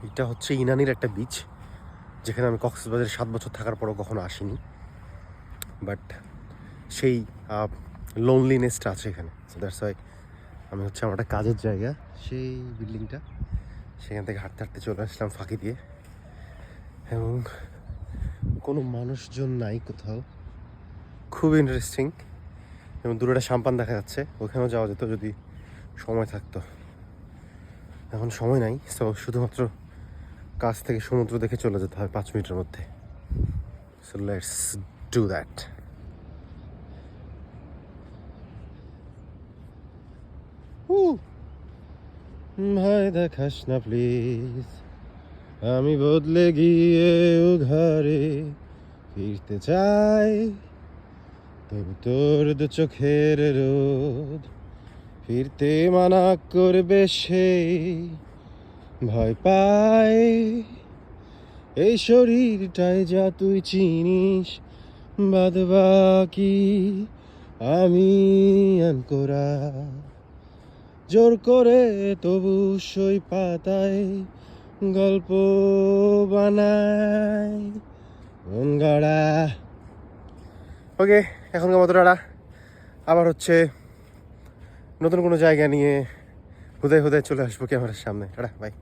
এটা হচ্ছে ইনানির একটা বিচ, যেখানে আমি কক্সবাজারে 7 বছর থাকার পরও কখনো আসিনি, বাট সেই লোনলিনেসটা আছে এখানে। সো দ্যাটস ওয়াই আমি হচ্ছে আমার একটা কাজের জায়গা, সেই বিল্ডিংটা, সেখান থেকে হাঁটতে হাঁটতে চলে আসলাম ফাঁকি দিয়ে, এবং কোনো মানুষজন নাই কোথাও। খুব ইন্টারেস্টিং, এবং দূরে একটা সাম্পান দেখা যাচ্ছে, ওখানেও যাওয়া যেত যদি সময় থাকতো। এখন সময় নাই, সো শুধুমাত্র কাছ থেকে সমুদ্র দেখে চলে যেতে হয় 5 মিনিটের মধ্যে। So let's do that. ভাই দেখাস না প্লিজ, আমি বদলে গিয়েও ঘরে ফিরতে চাই, তবু তোর দু চোখের রোদ ফিরতে মানা করবে সেই ভয় পাই। এই শরীরটাই যা তুই চিনিস, বাদ বাকি আমি আনকোরা, জোর করে তবু সই পাতায় গল্প বানাই মন গড়া। ওকে, এখনকার মতো টাটা। আবার হচ্ছে নতুন কোনো জায়গা নিয়ে হুদায় হুদায় চলে আসবো ক্যামেরার সামনে। Tata, by.